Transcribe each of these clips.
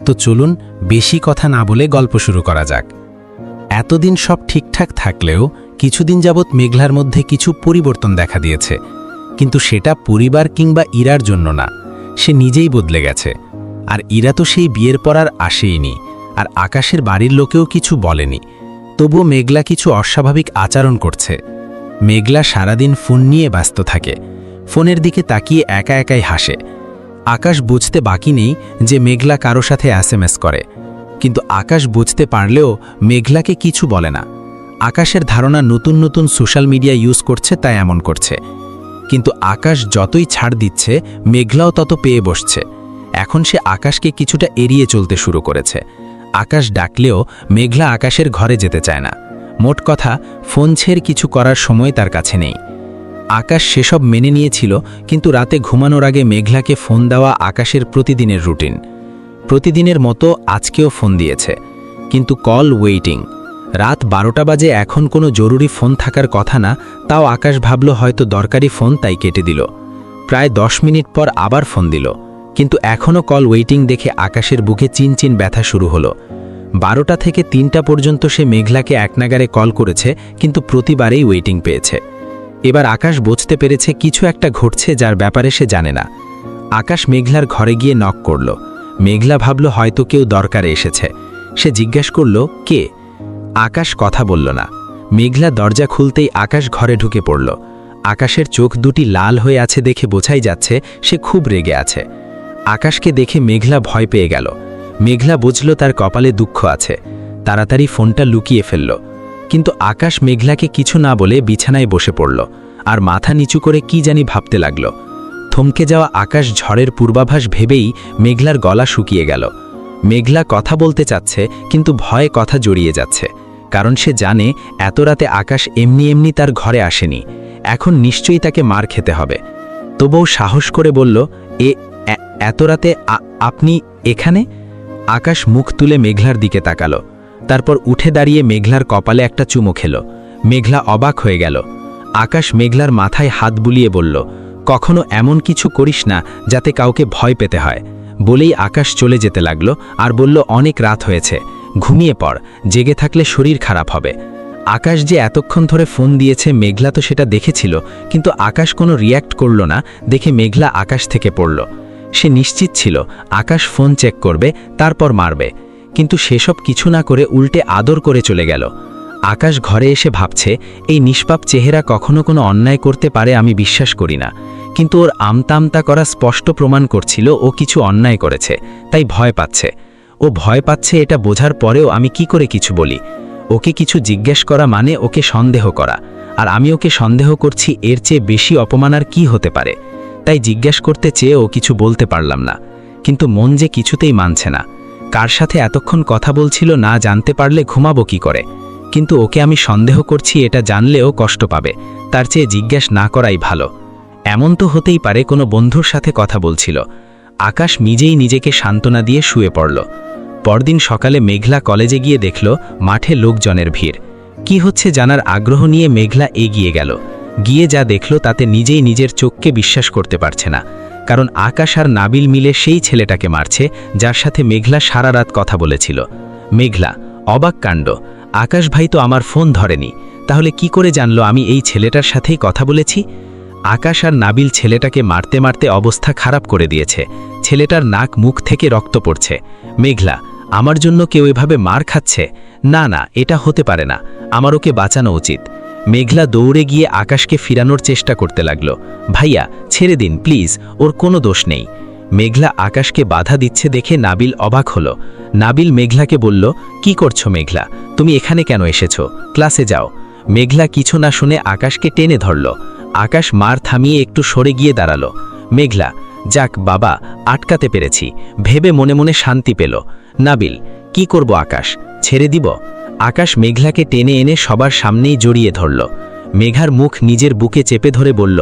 তো চলুন বেশি কথা না বলে গল্প শুরু করা যাক। এতদিন সব ঠিকঠাক থাকলেও কিছুদিন যাবৎ মেঘলার মধ্যে কিছু পরিবর্তন দেখা দিয়েছে, কিন্তু সেটা পরিবার কিংবা ইরার জন্য না, সে নিজেই বদলে গেছে। আর ইরা তো সেই বিয়ের পর আর আসেইনি, আর আকাশের বাড়ির লোকেও কিছু বলেনি। তবুও মেঘলা কিছু অস্বাভাবিক আচরণ করছে। মেঘলা সারাদিন ফোন নিয়ে ব্যস্ত থাকে, ফোনের দিকে তাকিয়ে একা একাই হাসে। আকাশ বুঝতে বাকি নেই যে মেঘলা কারো সাথে SMS করে, কিন্তু আকাশ বুঝতে পারলেও মেঘলাকে কিছু বলে না। আকাশের ধারণা নতুন নতুন সোশ্যাল মিডিয়া ইউজ করছে, তাই এমন করছে। কিন্তু আকাশ যতই ছাড় দিচ্ছে, মেঘলাও তত পেয়ে বসছে। এখন সে আকাশকে কিছুটা এড়িয়ে চলতে শুরু করেছে। আকাশ ডাকলেও মেঘলা আকাশের ঘরে যেতে চায় না। মোট কথা, ফোন ছেড়ে কিছু করার সময় তার কাছে নেই। আকাশ সেসব মেনে নিয়েছিল, কিন্তু রাতে ঘুমানোর আগে মেঘলাকে ফোন দেওয়া আকাশের প্রতিদিনের রুটিন। প্রতিদিনের মতো আজকেও ফোন দিয়েছে, কিন্তু কল ওয়েটিং। রাত 12টা বাজে, এখন কোনো জরুরি ফোন থাকার কথা না, তাও আকাশ ভাবল হয়তো দরকারি ফোন, তাই কেটে দিল। প্রায় 10 মিনিট পর আবার ফোন দিল, কিন্তু এখনও কল ওয়েটিং দেখে আকাশের বুকে চিনচিন ব্যথা শুরু হলো। 12টা থেকে 3টা পর্যন্ত সে মেঘলাকে একনাগারে কল করেছে, কিন্তু প্রতিবারেই ওয়েটিং পেয়েছে। এবার আকাশ বুঝতে পেরেছে কিছু একটা ঘটছে, যার ব্যাপারে সে জানে না। আকাশ মেঘলার ঘরে গিয়ে নক করল। মেঘলা ভাবল হয়তো কেউ দরকারে এসেছে। সে জিজ্ঞেস করল, কে? আকাশ কথা বলল না। মেঘলা দরজা খুলতেই আকাশ ঘরে ঢুকে পড়ল। আকাশের চোখ দুটি লাল হয়ে আছে দেখে বোঝাই যাচ্ছে সে খুব রেগে আছে। আকাশকে দেখে মেঘলা ভয় পেয়ে গেল। মেঘলা বুঝল তার কপালে দুঃখ আছে, তাড়াতাড়ি ফোনটা লুকিয়ে ফেলল। কিন্তু আকাশ মেঘলাকে কিছু না বলে বিছানায় বসে পড়ল, আর মাথা নিচু করে কি জানি ভাবতে লাগল। থমকে যাওয়া আকাশ ঝড়ের পূর্বাভাস ভেবেই মেঘলার গলা শুকিয়ে গেল। মেঘলা কথা বলতে চাচ্ছে, কিন্তু ভয়ে কথা জড়িয়ে যাচ্ছে, কারণ সে জানে এত রাতে আকাশ এমনি এমনি তার ঘরে আসেনি। এখন নিশ্চয়ই তাকে মার খেতে হবে। তবুও সাহস করে বলল, এত রাতে আপনি এখানে? আকাশ মুখ তুলে মেঘলার দিকে তাকালো, তারপর উঠে দাঁড়িয়ে মেঘলার কপালে একটা চুমু খেল। মেঘলা অবাক হয়ে গেল। আকাশ মেঘলার মাথায় হাত বুলিয়ে বলল, কখনো এমন কিছু করিস না যাতে কাউকে ভয় পেতে হয়। বলেই আকাশ চলে যেতে লাগলো আর বলল, অনেক রাত হয়েছে, ঘুমিয়ে পড়, জেগে থাকলে শরীর খারাপ হবে। আকাশ যে এতক্ষণ ধরে ফোন দিয়েছে মেঘলা তো সেটা দেখেছিল, কিন্তু আকাশ কোনো রিয়্যাক্ট করল না দেখে মেঘলা আকাশ থেকে পড়ল। সে নিশ্চিত ছিল আকাশ ফোন চেক করবে, তারপর মারবে, কিন্তু সেসব কিছু না করে উল্টে আদর করে চলে গেল। আকাশ ঘরে এসে ভাবছে, এই নিষ্পাপ চেহারা কখনো কোনো অন্যায় করতে পারে আমি বিশ্বাস করি না, কিন্তু ওর আমতা করা স্পষ্ট প্রমাণ করছিল ও কিছু অন্যায় করেছে, তাই ভয় পাচ্ছে। ও ভয় পাচ্ছে এটা বোঝার পরেও আমি কি করে কিছু বলি? ওকে কিছু জিজ্ঞেস করা মানে ওকে সন্দেহ করা, আর আমি ওকে সন্দেহ করছি, এর চেয়ে বেশি অপমান আর কি হতে পারে? তাই জিজ্ঞেস করতে চেয়েও কিছু বলতে পারলাম না, কিন্তু মন যে কিছুতেই মানছে না। কার সাথে এতক্ষণ কথা বলছিল না জানতে পারলে ঘুমাবো কি করে? কিন্তু ওকে আমি সন্দেহ করছি এটা জানলেও কষ্ট পাবে, তার চেয়ে জিজ্ঞেস না করাই ভালো। এমন তো হতেই পারে কোনো বন্ধুর সাথে কথা বলছিল। আকাশ নিজেই নিজেকে সান্ত্বনা দিয়ে শুয়ে পড়ল। পরদিন সকালে মেঘলা কলেজে গিয়ে দেখল মাঠে লোকজনের ভিড়। কি হচ্ছে জানার আগ্রহ নিয়ে মেঘলা এগিয়ে গেল। গিয়ে যা দেখল তাতে নিজেই নিজের চোখকে বিশ্বাস করতে পারছে না, কারণ আকাশ আর নাবিল মিলে সেই ছেলেটাকে মারছে যার সাথে মেঘলা সারা রাত কথা বলেছিল। মেঘলা অবাক কাণ্ড, আকাশ ভাই তো আমার ফোন ধরেনি, তাহলে কি করে জানলো আমি এই ছেলেটার সাথেই কথা বলেছি? আকাশ আর নাবিল ছেলেটাকে মারতে মারতে অবস্থা খারাপ করে দিয়েছে। ছেলেটার নাক মুখ থেকে রক্ত পড়ছে। মেঘলা, আমার জন্য কেউ এভাবে মার খাচ্ছে? না না, এটা হতে পারে না, আমার ওকে বাঁচানো উচিত। মেঘলা দৌড়ে গিয়ে আকাশকে ফিরানোর চেষ্টা করতে লাগল। ভাইয়া ছেড়ে দিন প্লিজ, ওর কোনো দোষ নেই। মেঘলা আকাশকে বাধা দিচ্ছে দেখে নাবিল অবাক হলো। নাবিল মেঘলাকে বলল, কি করছো মেঘলা? তুমি এখানে কেন এসেছো? ক্লাসে যাও। মেঘলা কিছু না শুনে আকাশকে টেনে ধরল। আকাশ মার থামিয়ে একটু সরে গিয়ে দাঁড়ালো। মেঘলা, যাক বাবা, আটকাতে পেরেছি ভেবে মনে মনে শান্তি পেল। নাবিল, কি করব আকাশ, ছেড়ে দিব? আকাশ মেঘলাকে টেনে এনে সবার সামনেই জড়িয়ে ধরল। মেঘার মুখ নিজের বুকে চেপে ধরে বলল,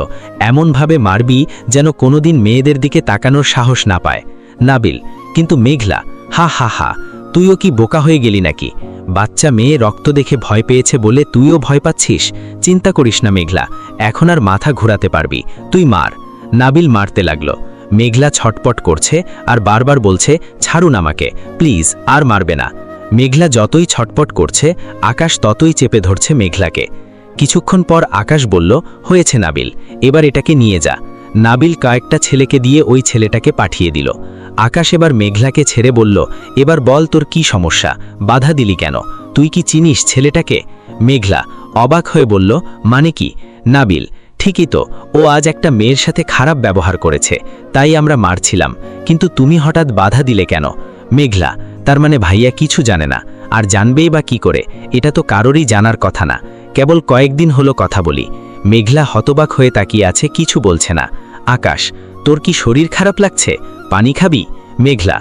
এমনভাবে মারবি যেন কোনোদিন মেয়েদের দিকে তাকানোর সাহস না পায়। নাবিল, কিন্তু মেঘলা, হা হা হা, তুইও কি বোকা হয়ে গেলি নাকি? বাচ্চা মেয়ে রক্ত দেখে ভয় পেয়েছে বলে তুইও ভয় পাচ্ছিস? চিন্তা করিস না মেঘলা, এখন আর মাথা ঘোরাতে পারবি, তুই মার। নাবিল মারতে লাগল। মেঘলা ছটপট করছে আর বারবার বলছে, ছাড়ুন আমাকে, প্লিজ, আর মারবে না। মেঘলা যতই ছটপট করছে, আকাশ ততই চেপে ধরছে মেঘলাকে। কিছুক্ষণ পর আকাশ বলল, হয়েছে নাবিল, এবার এটাকে নিয়ে যা। নাবিল কয়েকটা ছেলেকে দিয়ে ওই ছেলেটাকে পাঠিয়ে দিল। আকাশ এবার মেঘলাকে ছেড়ে বলল, এবার বল তোর কি সমস্যা, বাধা দিলি কেন, তুই কি চিনিস ছেলেটাকে? মেঘলা অবাক হয়ে বলল, মানে কি? নাবিল, ঠিকই তো, ও আজ একটা মেয়ের সাথে খারাপ ব্যবহার করেছে, তাই আমরা মারছিলাম, কিন্তু তুমি হঠাৎ বাধা দিলে কেন? মেঘলা, তার মানে ভাইয়া কিছু জানে না, আর জানবেই বা কি করে, এটা তো কারোরই জানার কথা না, কেবল কয়েকদিন হলো কথা বলি। মেঘলা হতবাক হয়ে তাকিয়ে আছে, কিছু বলছে না। আকাশ, তোর কি শরীর খারাপ লাগছে, পানি খাবি? মেঘলা।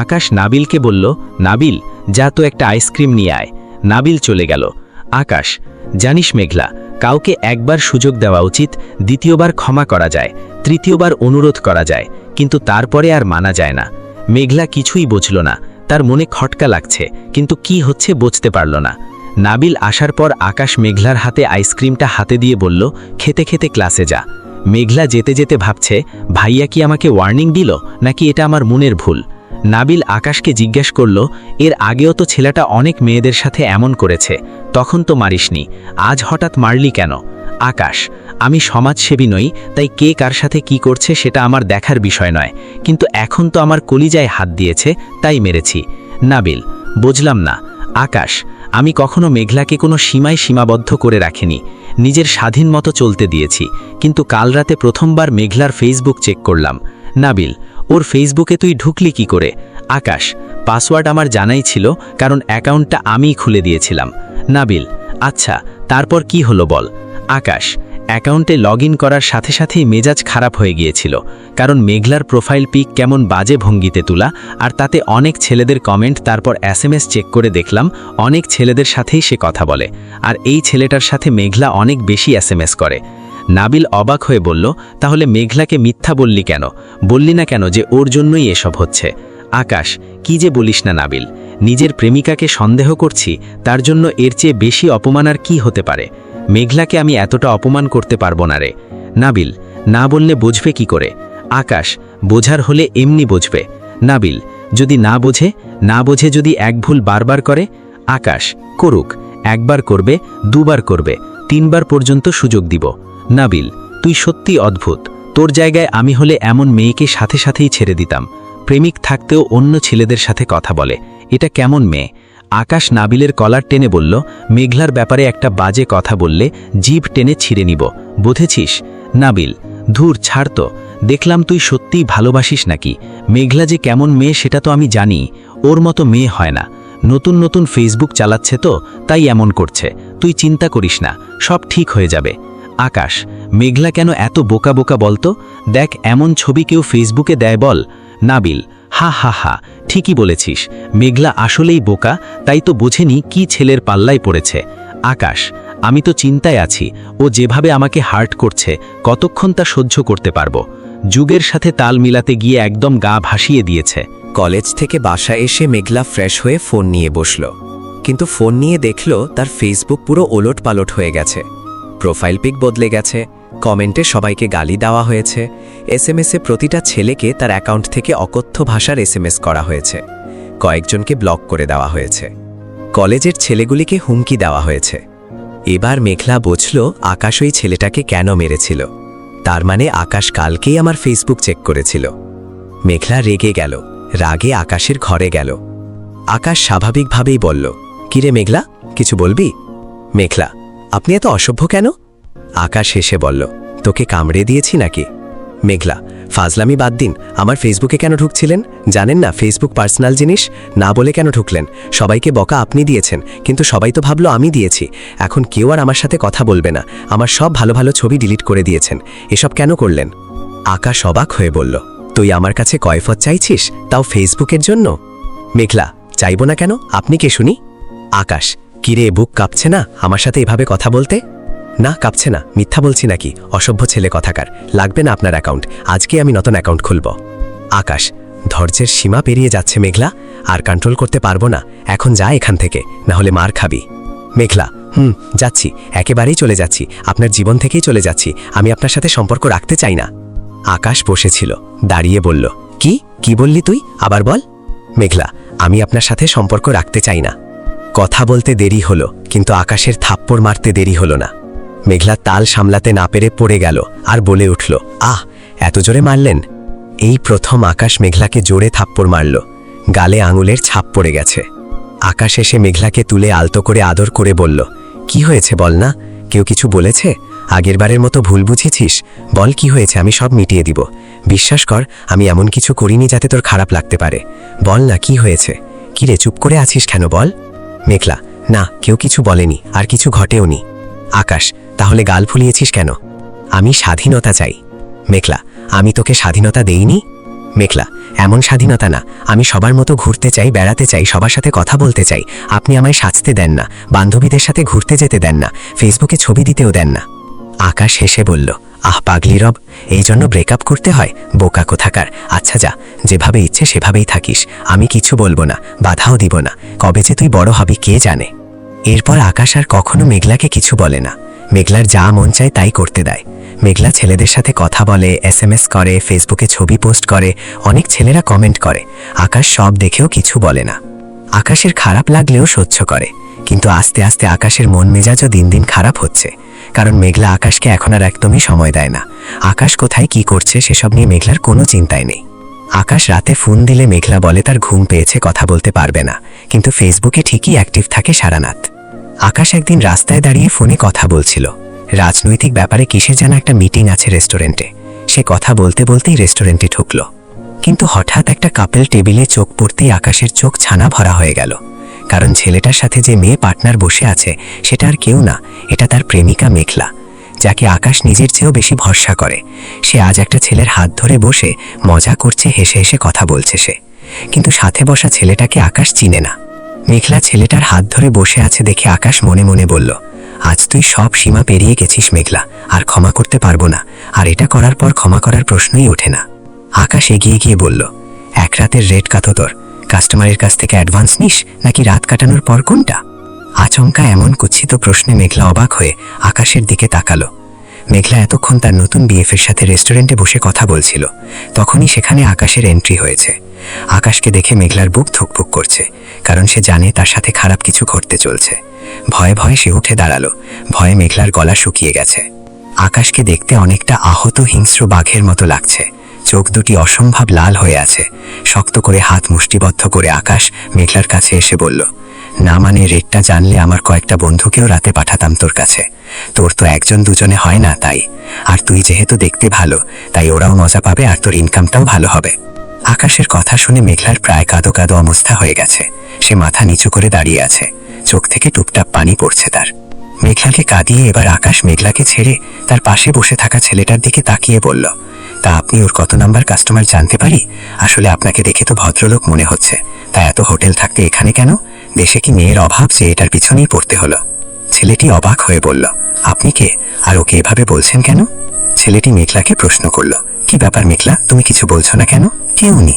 আকাশ নাবিলকে বলল, নাবিল, যা তো একটা আইসক্রিম নিয়ে আয়। নাবিল চলে গেল। আকাশ, জানিস মেঘলা, কাউকে একবার সুযোগ দেওয়া উচিত, দ্বিতীয়বার ক্ষমা করা যায়, তৃতীয়বার অনুরোধ করা যায়, কিন্তু তারপরে আর মানা যায় না। মেঘলা কিছুই বুঝল না, তার মনে খটকা লাগছে, কিন্তু কি হচ্ছে বুঝতে পারল না। নাবিল আসার পর আকাশ মেঘলার হাতে আইসক্রিমটা হাতে দিয়ে বলল, খেতে খেতে ক্লাসে যা। মেঘলা যেতে যেতে ভাবছে, ভাইয়া কি আমাকে ওয়ার্নিং দিল, নাকি এটা আমার মনের ভুল? নাবিল আকাশকে জিজ্ঞেস করল, এর আগেও তো ছেলেটা অনেক মেয়েদের সাথে এমন করেছে, তখন তো মারিসনি, আজ হঠাৎ মারলি কেন? আকাশ, আমি সমাজসেবী নই, তাই কে কার সাথে কি করছে সেটা আমার দেখার বিষয় নয়, কিন্তু এখন তো আমার কলিজায় হাত দিয়েছে, তাই মেরেছি। নাবিল, বুঝলাম না। আকাশ, আমি কখনো মেঘলাকে কোনো সীমায় সীমাবদ্ধ করে রাখিনি, নিজের স্বাধীন মতো চলতে দিয়েছি, কিন্তু কাল রাতে প্রথমবার মেঘলার ফেসবুক চেক করলাম। নাবিল, ওর ফেসবুকে তুই ঢুকলি কি করে? আকাশ, পাসওয়ার্ড আমার জানাই ছিল, কারণ অ্যাকাউন্টটা আমিই খুলে দিয়েছিলাম। নাবিল, আচ্ছা, তারপর কি হলো বল? আকাশ, অ্যাকাউন্টে লগ ইন করার সাথে সাথেই মেজাজ খারাপ হয়ে গিয়েছিল, কারণ মেঘলার প্রোফাইল পিক কেমন বাজে ভঙ্গিতে তোলা, আর তাতে অনেক ছেলেদের কমেন্ট, তারপর এসএমএস চেক করে দেখলাম অনেক ছেলেদের সাথেই সে কথা বলে, আর এই ছেলেটার সাথে মেঘলা অনেক বেশি এসএমএস করে। নাবিল অবাক হয়ে বলল, তাহলে মেঘলাকে মিথ্যা বললি কেন, বললি না কেন যে ওর জন্যই এসব হচ্ছে? আকাশ, কি যে বলিস না নাবিল, নিজের প্রেমিকাকে সন্দেহ করছি, তার জন্য এর চেয়ে বেশি অপমান আর কি হতে পারে? মেঘলাকে আমি এতটা অপমান করতে পারবো না রে। নাবিল, না বললে বুঝবে কি করে? আকাশ, বোঝার হলে এমনি বুঝবে। নাবিল, যদি না বোঝে যদি এক ভুল বারবার করে? আকাশ, করুক, একবার করবে, দুবার করবে, তিনবার পর্যন্ত সুযোগ দিব। নাবিল, তুই সত্যি অদ্ভুত, তোর জায়গায় আমি হলে এমন মেয়েকে সাথে সাথেই ছেড়ে দিতাম, প্রেমিক থাকতেও অন্য ছেলেদের সাথে কথা বলে, এটা কেমন মেয়ে? আকাশ নাবিলের কলার টেনে বলল, মেঘলার ব্যাপারে একটা বাজে কথা বললে জিভ টেনে ছিঁড়ে নিব, বুঝেছিস? নাবিল, ধুর ছাড় তো, দেখলাম তুই সত্যিই ভালোবাসিস নাকি। মেঘলা যে কেমন মেয়ে সেটা তো আমি জানি, ওর মতো মেয়ে হয় না, নতুন নতুন ফেসবুক চালাচ্ছে তো, তাই এমন করছে, তুই চিন্তা করিস না, সব ঠিক হয়ে যাবে। আকাশ, মেঘলা কেন এত বোকা বোকা বলতো, দেখ এমন ছবি কেউ ফেসবুকে দেয় বল? নাবিল, হা হা হা, ঠিকই বলেছিস, মেঘলা আসলেই বোকা, তাই তো বোঝেনি কি ছেলের পাল্লায় পড়েছে। আকাশ, আমি তো চিন্তায় আছি, ও যেভাবে আমাকে হার্ট করছে, কতক্ষণ তা সহ্য করতে পারবো? যুগের সাথে তাল মিলাতে গিয়ে একদম গা ভাসিয়ে দিয়েছে। কলেজ থেকে বাসায় এসে মেঘলা ফ্রেশ হয়ে ফোন নিয়ে বসল, কিন্তু ফোন নিয়ে দেখল তার ফেসবুক পুরো ওলট পালট হয়ে গেছে, প্রোফাইল পিক বদলে গেছে, কমেন্টে সবাইকে গালি দেওয়া হয়েছে, এসএমএসে প্রতিটা ছেলেকে তার অ্যাকাউন্ট থেকে অকথ্য ভাষার এসএমএস করা হয়েছে, কয়েকজনকে ব্লক করে দেওয়া হয়েছে, কলেজের ছেলেগুলিকে হুমকি দেওয়া হয়েছে। এবার মেঘলা বুঝল আকাশ ওই ছেলেটাকে কেন মেরেছিল, তার মানে আকাশ কালকেই আমার ফেসবুক চেক করেছিল। মেঘলা রেগে গেল, রাগে আকাশের ঘরে গেল। আকাশ স্বাভাবিকভাবেই বলল, কিরে মেঘলা, কিছু বলবি? মেঘলা, আপনি এত অসভ্য কেন? আকাশ হেসে বলল, তোকে কামড়ে দিয়েছি নাকি? মেঘলা, ফাজলামি বাদ দিন, আমার ফেসবুকে কেন ঢুকছিলেন? জানেন না ফেসবুক পার্সোনাল জিনিস, না বলে কেন ঢুকলেন? সবাইকে বকা আপনি দিয়েছেন, কিন্তু সবাই তো ভাবলো আমি দিয়েছি, এখন কেউ আর আমার সাথে কথা বলবে না, আমার সব ভালো ভালো ছবি ডিলিট করে দিয়েছেন, এসব কেন করলেন? আকাশ অবাক হয়ে বলল, তুই আমার কাছে কয়ফত চাইছিস, তাও ফেসবুকের জন্য? মেঘলা, চাইব না কেন, আপনি কে শুনি? আকাশ, কিরে বুক কাঁপছে না আমার সাথে এভাবে কথা বলতে? না কাঁপছে না, মিথ্যা বলছি নাকি, অসভ্য ছেলে কথাকার, লাগবে না আপনার অ্যাকাউন্ট, আজকে আমি নতুন অ্যাকাউন্ট খুলব। আকাশ, ধৈর্যের সীমা পেরিয়ে যাচ্ছে মেঘলা, আর কন্ট্রোল করতে পারবো না, এখন যা এখান থেকে, না হলে মার খাবি। মেঘলা, যাচ্ছি, একেবারেই চলে যাচ্ছি, আপনার জীবন থেকেই চলে যাচ্ছি, আমি আপনার সাথে সম্পর্ক রাখতে চাই না। আকাশ বসেছিল, দাঁড়িয়ে বলল, কি কি বললি তুই, আবার বল। মেঘলা, আমি আপনার সাথে সম্পর্ক রাখতে চাই না। কথা বলতে দেরি হলো, কিন্তু আকাশের থাপ্পড় মারতে দেরি হলো না। মেঘলা তাল সামলাতে না পেরে পড়ে গেল আর বলে উঠল, আহ, এত জোরে মারলেন। এই প্রথম আকাশ মেঘলাকে জোরে থাপ্পড় মারল। গালে আঙুলের ছাপ পড়ে গেছে। আকাশ এসে মেঘলাকে তুলে আলতো করে আদর করে বলল, কি হয়েছে বল না, কেউ কিছু বলেছে? আগেরবারের মতো ভুল বুঝেছিস? বল কি হয়েছে, আমি সব মিটিয়ে দিব। বিশ্বাস কর, আমি এমন কিছু করিনি যাতে তোর খারাপ লাগতে পারে। বল না কি হয়েছে। কি রে, চুপ করে আছিস কেন, বল। মেঘলা, না, কেউ কিছু বলেনি, আর কিছু ঘটেওনি। আকাশ, তাহলে গাল ফুলিয়েছিস কেন? আমি স্বাধীনতা চাই। মেঘলা, আমি তোকে স্বাধীনতা দেইনি। মেঘলা, এমন স্বাধীনতা না, আমি সবার মতো ঘুরতে চাই, বেড়াতে চাই, সবার সাথে কথা বলতে চাই। আপনি আমায় সাজতে দেন না, বান্ধবীদের সাথে ঘুরতে যেতে দেন না, ফেসবুকে ছবি দিতেও দেন না। আকাশ হেসে বলল, আহ পাগলি রব, এই জন্য ব্রেকআপ করতে হয়? বোকা কোথাকার। আচ্ছা যা, যেভাবে ইচ্ছে সেভাবেই থাকিস, আমি কিছু বলবো না, বাধাও দিব না। কবে যে তুই বড় হবি কে জানে। এরপর আকাশ আর কখনো মেঘলাকে কিছু বলে না। মেঘলার যা মন চায় তাই করতে দেয়। মেঘলা ছেলেদের সাথে কথা বলে, SMS করে, ফেসবুকে ছবি পোস্ট করে, অনেক ছেলেরা কমেন্ট করে। আকাশ সব দেখেও কিছু বলে না। আকাশের খারাপ লাগলেও সহ্য করে। কিন্তু আস্তে আস্তে আকাশের মন মেজাজও দিন দিন খারাপ হচ্ছে, কারণ মেঘলা আকাশকে এখন আর একদমই সময় দেয় না। আকাশ কোথায় কি করছে সেসব নিয়ে মেঘলার কোনো চিন্তাই নেই। আকাশ রাতে ফোন দিলে মেঘলা বলে তার ঘুম পেয়েছে, কথা বলতে পারবে না, কিন্তু ফেসবুকে ঠিকই অ্যাক্টিভ থাকে সারানাত। আকাশ একদিন রাস্তায় দাঁড়িয়ে ফোনে কথা বলছিল। রাজনৈতিক ব্যাপারে কিসের যেন একটা মিটিং আছে রেস্টুরেন্টে। সে কথা বলতে বলতেই রেস্টুরেন্টে ঢুকল, কিন্তু হঠাৎ একটা কাপল টেবিলে চোখ পড়তেই আকাশের চোখ ছানা ভরা হয়ে গেল। কারণ ছেলেটার সাথে যে মেয়ে পার্টনার বসে আছে সেটা আর কেউ না, এটা তার প্রেমিকা মেঘলা, যাকে আকাশ নিজের চেয়েও বেশি ভরসা করে। সে আজ একটা ছেলের হাত ধরে বসে মজা করছে, হেসে হেসে কথা বলছে সে। কিন্তু সাথে বসা ছেলেটাকে আকাশ চিনে না। মেঘলা ছেলেটার হাত ধরে বসে আছে দেখে আকাশ মনে মনে বলল, আজ তুই সব সীমা পেরিয়ে গেছিস মেঘলা, আর ক্ষমা করতে পারবো না, আর এটা করার পর ক্ষমা করার প্রশ্নই ওঠে না। আকাশ এগিয়ে গিয়ে বলল, এক রাতের রেট কত তোর? কাস্টমারের কাছ থেকে অ্যাডভান্স নিস নাকি রাত কাটানোর পর কোনটা? আচমকা এমন কুৎসিত প্রশ্নে মেঘলা অবাক হয়ে আকাশের দিকে তাকালো। মেঘলা এতক্ষণ তার নতুন বিএফের সাথে রেস্টুরেন্টে বসে কথা বলছিল, তখনই সেখানে আকাশের এন্ট্রি হয়েছে। আকাশকে দেখে মেঘলার বুক ধুকপুক করছে, কারণ সে জানে তার সাথে খারাপ কিছু ঘটতে চলছে। ভয়ে ভয়ে সে উঠে দাঁড়ালো। ভয়ে মেঘলার গলা শুকিয়ে গেছে। আকাশকে দেখতে অনেকটা আহত হিংস্র বাঘের মতো লাগছে। চোখ দুটি অসম্ভব লাল হয়ে আছে। শক্ত করে হাত মুষ্টিবদ্ধ করে আকাশ মেঘলার কাছে এসে বলল, না মানে রেটটা জানলে আমার কয়েকটা বন্ধুকেও রাতে পাঠাতাম তোর কাছে। তোর তো একজন দুজনে হয় না, তাই। আর তুই যেহেতু দেখতে ভালো, তাই ওরাও মজা পাবে আর তোর ইনকামটাও ভালো হবে। আকাশের কথা শুনে মেঘলার প্রায় কাঁদো কাঁদো অবস্থা হয়ে গেছে। সে মাথা নিচু করে দাঁড়িয়ে আছে, চোখ থেকে টুপটাপ পানি পড়ছে তার। মেঘলাকে কাঁদিয়ে এবার আকাশ মেঘলাকে ছেড়ে তার পাশে বসে থাকা ছেলেটার দিকে তাকিয়ে বলল, তা আপনি ওর কত নাম্বার কাস্টমার জানতে পারি? আসলে আপনাকে দেখে তো ভদ্রলোক মনে হচ্ছে, তা এত হোটেল থাকতে এখানে কেন? দেশে কি মেয়ের অভাব যে এটার পিছনেই পড়তে হলো? ছেলেটি অবাক হয়ে বলল, আপনি কে, আর ওকে এভাবে বলছেন কেন? ছেলেটি মেঘলাকে প্রশ্ন করল, কি ব্যাপার মেঘলা, তুমি কিছু বলছো না কেন? কে উনি?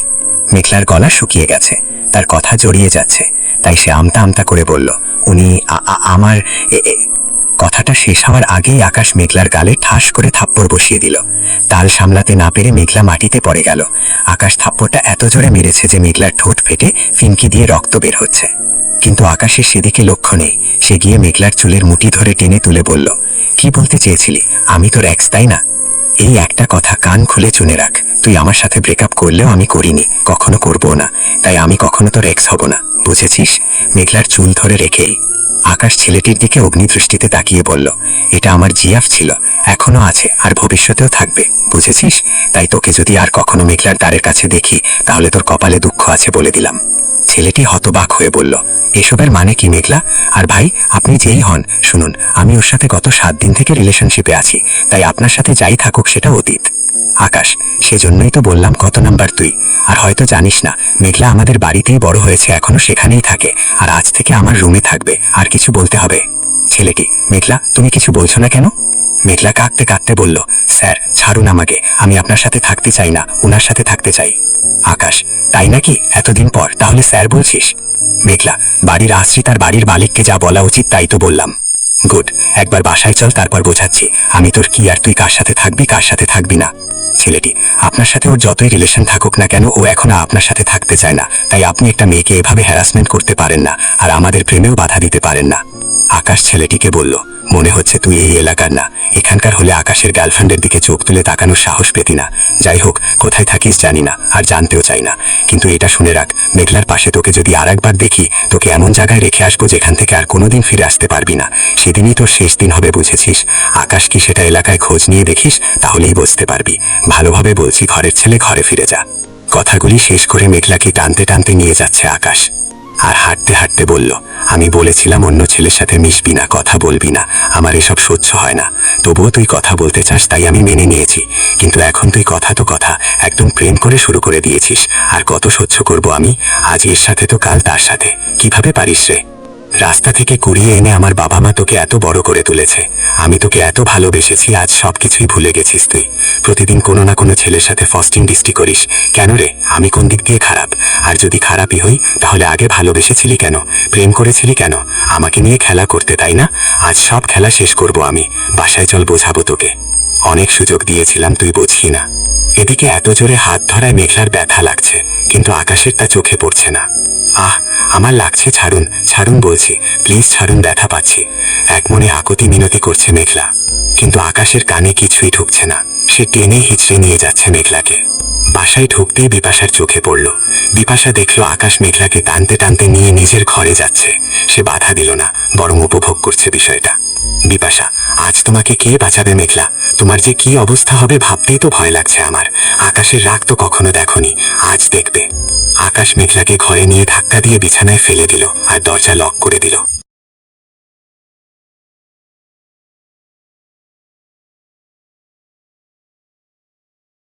মেঘলার গলা শুকিয়ে গেছে, তার কথা জড়িয়ে যাচ্ছে, তাই সে আমতা আমতা করে বলল, উনি আমার। কথাটা শেষ হওয়ার আগেই আকাশ মেঘলার গালে ঠাস করে থাপ্পড় বসিয়ে দিল। তাল সামলাতে না পেরে মেঘলা মাটিতে পড়ে গেল। আকাশ থাপ্পড়টা এত জোরে মেরেছে যে মেঘলার ঠোঁট ফেটে ফিনকি দিয়ে রক্ত বের হচ্ছে। কিন্তু আকাশের সেদিকে লক্ষ্য নেই। সে গিয়ে মেঘলার চুলের মুঠি ধরে টেনে তুলে বলল, কি বলতে চেয়েছিলি? আমি তোর এক্স, তাই না? এই একটা কথা কান খুলে শুনে রাখ, তুই আমার সাথে ব্রেকআপ করলেও আমি করিনি, কখনো করবো না, তাই আমি কখনো তোর এক্স হব না, বুঝেছিস? মেঘলার চুল ধরে রেখেই আকাশ ছেলেটির দিকে অগ্নিদৃষ্টিতে তাকিয়ে বলল, এটা আমার জিয়াফ ছিল, এখনো আছে, আর ভবিষ্যতেও থাকবে, বুঝেছিস? তাই তোকে যদি আর কখনো মেঘলার দ্বারের কাছে দেখি তাহলে তোর কপালে দুঃখ আছে বলে দিলাম। ছেলেটি হতবাক হয়ে বলল, এসবের মানে কি মেঘলা? আর ভাই, আপনি যেই হন, শুনুন, আমি ওর সাথে গত 7 দিন থেকে রিলেশনশিপে আছি, তাই আপনার সাথে যাই থাকুক সেটা অতীত। আকাশ, সেজন্যই তো বললাম কত নাম্বার তুই। আর হয়তো জানিস না, মেঘলা আমাদের বাড়িতেই বড় হয়েছে, এখনো সেখানেই থাকে, আর আজ থেকে আমার রুমে থাকবে। আর কিছু বলতে হবে? ছেলেটি, মেঘলা তুমি কিছু বলছো না কেন? মেঘলা কাঁদতে কাঁদতে বলল, স্যার ছাড়ুন আমাকে, আমি আপনার সাথে থাকতে চাই না, উনার সাথে থাকতে চাই। আকাশ, তাই নাকি? এতদিন পর তাহলে স্যার বলছিস? মেঘলা, বাড়ির আশ্রিত আর বাড়ির মালিককে যা বলা উচিত তাই তো বললাম। গুড, একবার বাসায় চল, তারপর বোঝাচ্ছি আমি তোর কি আর তুই কার সাথে থাকবি কার সাথে থাকবি না। ছেলেটি। আপনার সাথে ওর যতই রিলেশন থাকুক না কেন, ও এখনো আপনার সাথে থাকতে চায় না। তাই আপনি একটা মেয়েকে এভাবে হ্যারাসমেন্ট করতে পারেন না, আর আমাদের প্রেমেও বাধা দিতে পারেন না। আকাশ ছেলেটিকে বলল, মনে হচ্ছে তুই এই এলাকার না। এখানকার হলে আকাশের গার্লফ্রেন্ডের দিকে চোখ তুলে তাকানোর সাহস পেতি না। যাই হোক, কোথায় থাকিস জানি না, আর জানতেও চাই না। কিন্তু এটা শুনে রাখ, মেঘলার পাশে তোকে যদি আর একবার দেখি, তোকে এমন জায়গায় রেখে আসবো যেখান থেকে আর কোনোদিন ফিরে আসতে পারবি না। সেদিনই তোর শেষ দিন হবে, বুঝেছিস? আকাশ কি সেটা এলাকায় খোঁজ নিয়ে দেখিস, তাহলেই বুঝতে পারবি। ভালোভাবে বলছি, ঘরের ছেলে ঘরে ফিরে যা। কথাগুলি শেষ করে মেঘলাকে টানতে টানতে নিয়ে যাচ্ছে আকাশ, আর হাঁটতে হাঁটতে বলল, আমি বলেছিলাম অন্য ছেলের সাথে মিশবি না, কথা বলবি না। আমার এসব সহ্য হয় না। তবুও তুই কথা বলতে চাস, তাই আমি মেনে নিয়েছি। কিন্তু এখন তুই কথা তো কথা, একদম প্রেম করে শুরু করে দিয়েছিস। আর কত সহ্য করব আমি? আজ এর সাথে তো কাল তার সাথে। কিভাবে পারিস রে? রাস্তা থেকে কুড়িয়ে এনে আমার বাবা মা তোকে এত বড় করে তুলেছে। আমি তোকে এত ভালোবেসেছি, আজ সবকিছুই ভুলে গেছিস তুই। প্রতিদিন কোনো না কোনো ছেলের সাথে ফস্টিং ডিস্টি করিস। কেন রে? আমি কোন দিক দিয়ে খারাপ? আর যদি খারাপই হই, তাহলে আগে ভালোবেসেছিলি কেন? প্রেম করেছিলি কেন? আমাকে নিয়ে খেলা করতে, তাই না? আজ সব খেলা শেষ করব আমি। বাসায় চল, বোঝাবো তোকে। অনেক সুযোগ দিয়েছিলাম, তুই বুঝি না। এদিকে এত জোরে হাত ধরায় মেঘলার ব্যথা লাগছে, কিন্তু আকাশের তা চোখে পড়ছে না। আহ, আমার লাগছে, ছাড়ুন ছাড়ুন বলছি, প্লিজ ছাড়ুন, ব্যথা পাচ্ছি। এক মনে আকুতি মিনতি করছে মেঘলা, কিন্তু আকাশের কানে কিছুই ঢুকছে না। সে টেনে হিচড়ে নিয়ে যাচ্ছে মেঘলাকে। বাসায় ঢুকতেই বিপাশার চোখে পড়ল। বিপাশা দেখলো আকাশ মেঘলাকে টানতে টানতে নিয়ে নিজের ঘরে যাচ্ছে। সে বাধা দিল না, বরং উপভোগ করছে বিষয়টা। বিপাশা, আজ তোমাকে কে বাঁচাবে মেঘলা? তোমার যে কি অবস্থা হবে ভাবতেই তো ভয় লাগছে আমার। আকাশের রাগ তো কখনো দেখনি, আজ দেখবে। আকাশ মেঘলাকে ঘরে নিয়ে ধাক্কা দিয়ে বিছানায় ফেলে দিল আর দরজা লক করে দিল।